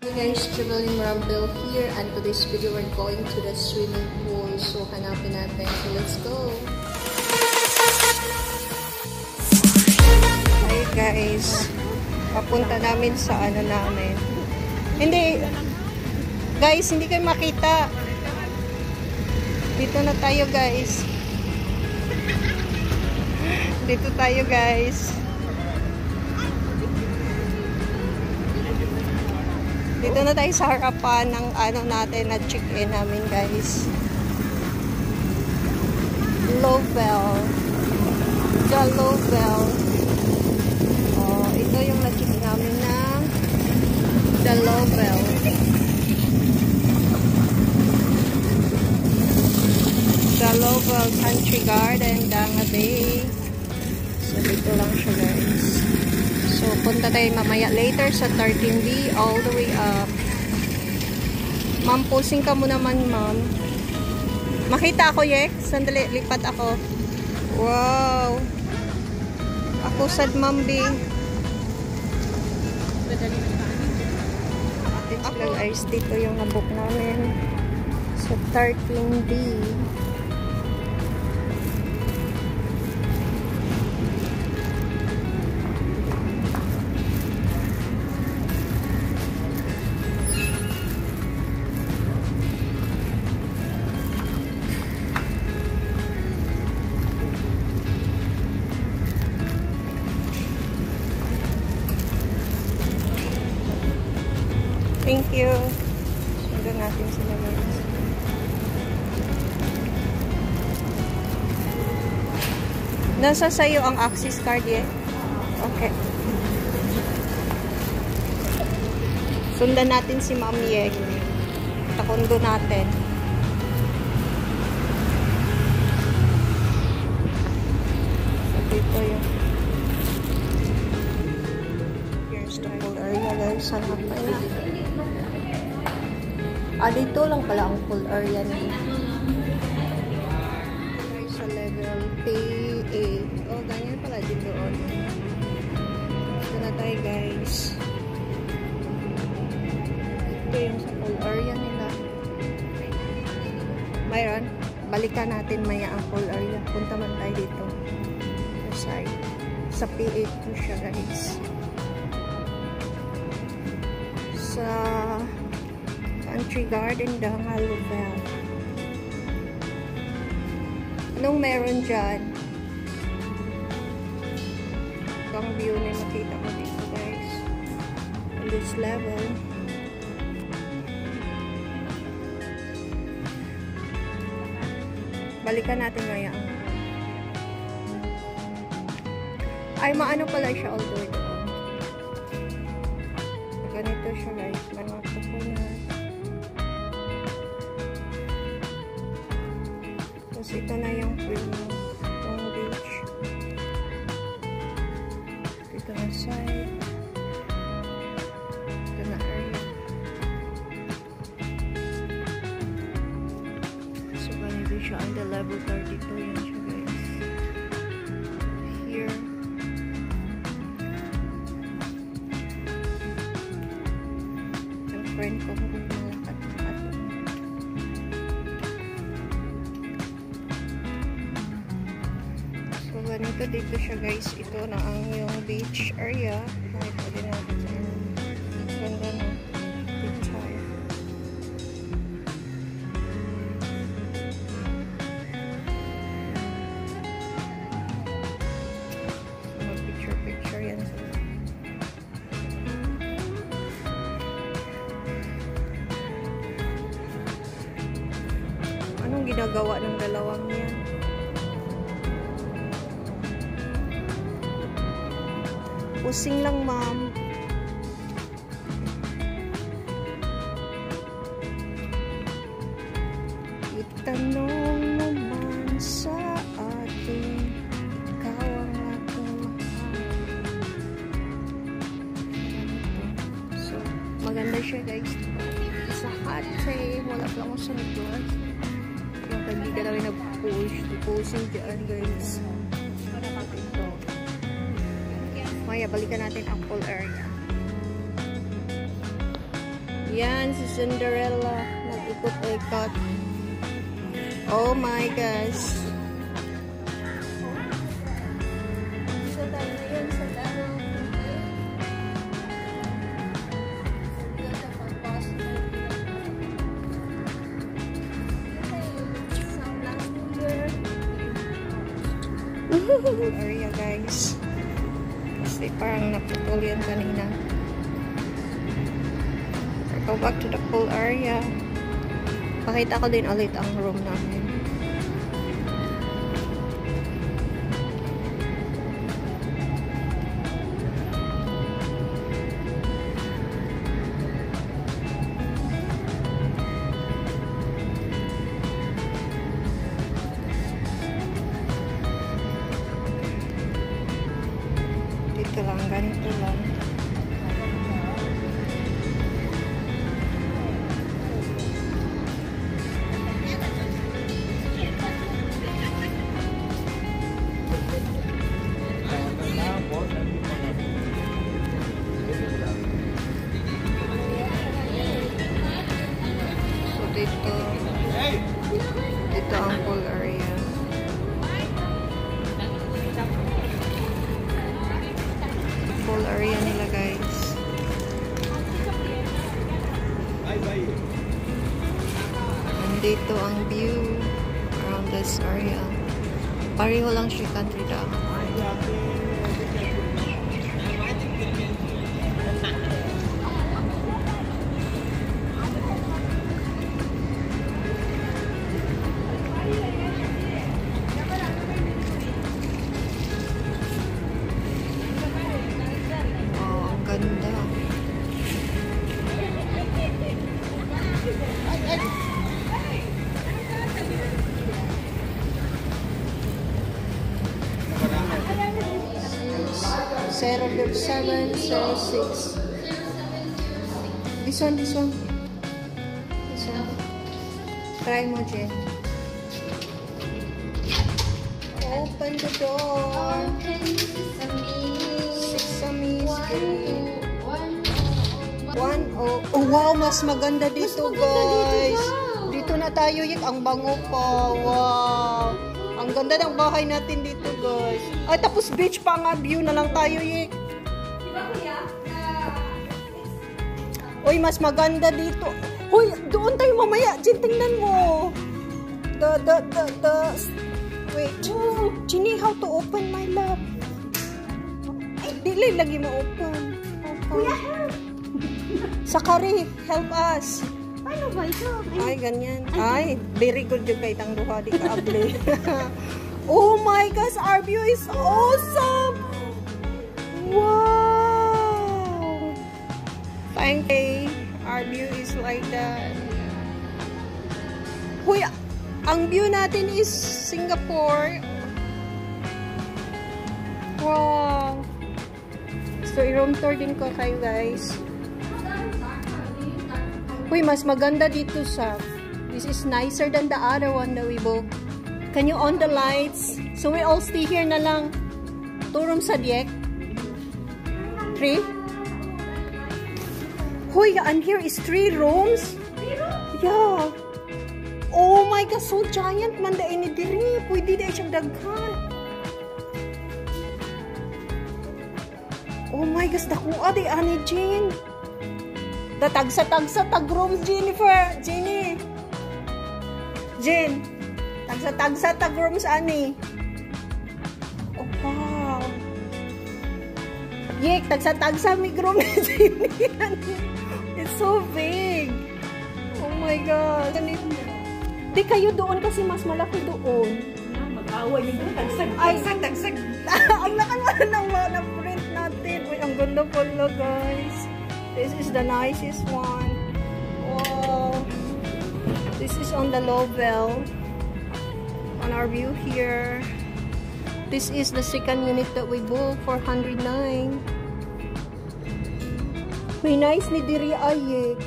Hey guys, Jubilee Ramble here, and today's video we're going to the swimming pool. So hanapin natin. So let's go! Hey guys, papunta namin sa ano namin. Hindi, guys, hindi kayo makita. Dito na tayo guys. Dito tayo guys. Dito na tayo sa harapan ng ano natin na check-in namin guys. Lovell. The Lovell. Oh, ito yung na-check namin na The Lovell. The Lovell Country Garden, Danga Bay. So, dito lang siya guys. So, punta tayo mamaya later sa 13B all the way up. Ma'am, posing ka mo naman, ma'am. Makita ako, Yek? Sandali, lipat ako. Wow! Ako sad, ma'am, B. Ako, guys, dito yung nabook namin sa 13B. Thank you. Sundan natin sila guys. Nasa sayo ang access card eh. Okay. Sundan natin si Ma'am Yek. Takundo natin. So, dito yung here's the whole area guys. Hanap na yun. Dito lang pala ang pool area nila. Sa level PA. Oh, ganyan pala din doon. Ito na tayo guys. Ito yung sa pool area nila. Mayroon. Balikan natin maya ang pool area. Punta man tayo dito. Sa side. Sa PA2 siya guys. Sa Country Garden, Danga Lovell. Anong meron dyan? Ang view na makita ko dito guys. On this level. Balikan natin ngayon. Ay, maano pala siya all the way doon. Ganito siya guys. Mga coconut. Ito na yung beach. Dito na side. Ito na area. So, ganito siya on the level 32. Yan siya guys. Here. Yung friend ko kung ganito dito siya guys. Ito na ang yung beach area. Ito din natin. Ganda na. Beach area. So, picture yan. Anong ginagawa ng dalawang yan? Pusing lang, ma'am. Itanong mo man sa akin, ikaw ang aking mahal. So, maganda siya, guys. Sa hot, say, wala pa akong sunod. Yung kaibigan namin nag-pusing dyan, guys. Ito. Maya, balikan natin ang pool area. Yan, si Cinderella. Nag-ikot-ikot. Oh my gosh. So, tayo ngayon sa laro. Area guys. Kasi parang naputol yan kanina. Go back to the pool area. Pakita ko din ulit ang room namin. Dito lang, ganito lang. Dito ang pool area. Pool area nila guys. Nandito ang view around this area. Pareho lang siya country down. Ganda. Zero 706. This one. Try mo, Jen. Open the door. Sesame Street. Oh, wow, mas maganda dito, guys. Dito na tayo, Yik. Ang bango pa. Wow. Ang ganda ng bahay natin dito, guys. Ay, tapos beach pa nga. View na lang tayo, Yik. Uy, mas maganda dito. Uy, doon tayo mamaya. Jin, tingnan mo. Wait. Ginny, how to open, my love? Ay, dili lagi ma-open. Kuya, help. Sakari, help us. Paano ba ito? Ay, ganyan. Ay, very good yung kay tang duha di kaable. Oh my gosh, our view is awesome. Wow. Thank you. Our view is like that. Huy, ang view natin is Singapore. Wow. So, i-room tour din ko kayo, guys. Uy, mas maganda dito sa... This is nicer than the other one that we booked. Can you on the lights? So, we all stay here na lang. 2 rooms sa Diek. 3? Uy, and here is 3 rooms? 3 rooms? Yeah. Oh my God, so giant man da ini diri. Pwede na siyang daghan. Oh my gosh, dakuha di ani Jean. Tagsa-tagsa tag-rooms, Jennifer. Jenny. Jen. Tagsa-tagsa tag-rooms, ani. Oh, wow. Yek, tagsa-tagsa mig-room ni Jenny. It's so big. Oh my God. Di kayo doon kasi mas malaki doon. Mag-away yung doon. Tagsag. Ang laki ng print natin. Uy, ang ganda pala, guys. This is the nicest one. Wow. This is on the Lovell. On our view here. This is the second unit that we booked for 109. May nice ni diri ayek.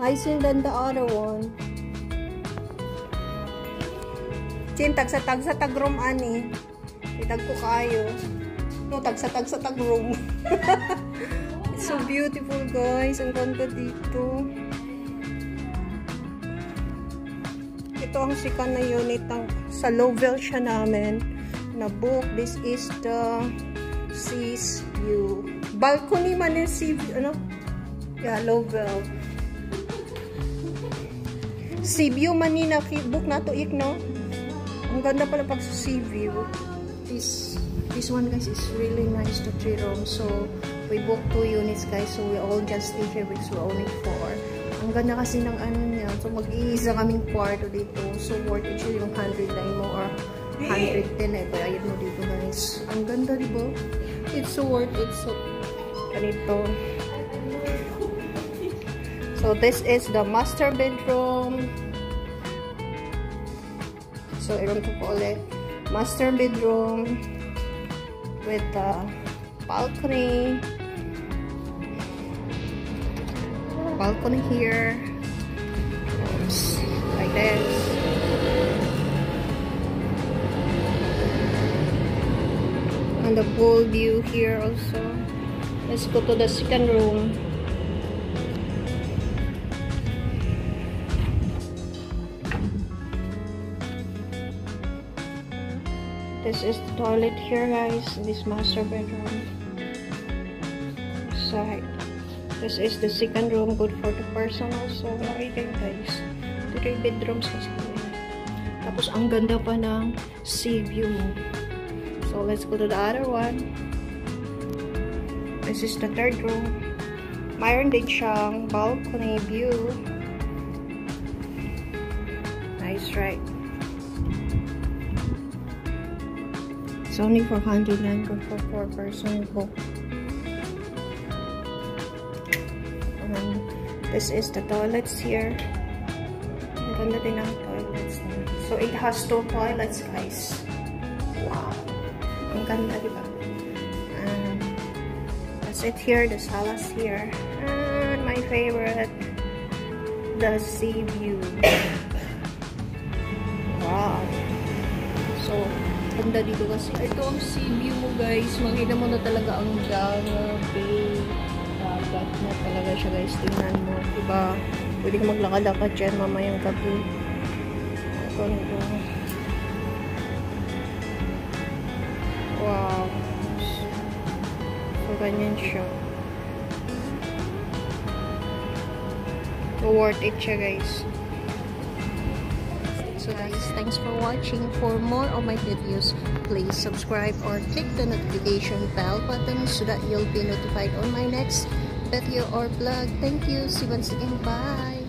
Nicer than the other one. Chin, tagsa-tagsa tag-room ani. Itag ko kayo. No, tagsa-tagsa tag-room. It's so beautiful, guys. Ang ganda dito. Ito ang sikat na unit sa Lovell siya namin na book. This is the Seas View. Balcony man yung sea view, ano? Yeah, Lovell. Sea view man ni book na to, no? Ang ganda pala pag sa sea view. This one, guys, is really nice to 3 rooms. So, we booked 2 units, guys. So, we all just stay here because we're only 4. Ang ganda kasi ng ano niya. So, mag-iisa kaming kwarto dito. So, worth it siya yung 109 mo or 110 eh. Kaya ayun mo dito, guys. Ang ganda, diba? It's so worth it. So, ganito. So, this is the master bedroom. So, iron ko po ulit. Master bedroom with the balcony. Balcony here. Oops, like this. And the pool view here also. Let's go to the second room. This is the toilet here, guys, in this master bedroom side. This is the second room, good for 2 person also. Okay din, guys. 3 bedrooms kasi. Tapos ang ganda pa ng sea view. So let's go to the other one. This is the third room. Mayroon din siyang balcony view. Nice, right? It's only for 109, good for 4 person book. This is the toilets here. Ang ganda din ang toilets niya. So it has 2 toilets, guys. Wow. Ang ganda, diba? That's it here. The salas here. And my favorite, the sea view. Wow. So, ganda dito kasi. Ito ang sea view mo, guys. Makita mo na talaga ang Danga Bay. Dagat na talaga siya, guys. Tingnan mo. Diba? Pwede ka maglakad-lakad dyan mamayang gabi. Ganda. Wow. So, ganyan siya. So, worth it siya, guys. So guys, thanks for watching. For more of my videos, please subscribe or click the notification bell button so that you'll be notified on my next video or vlog. Thank you. See you once again. Bye.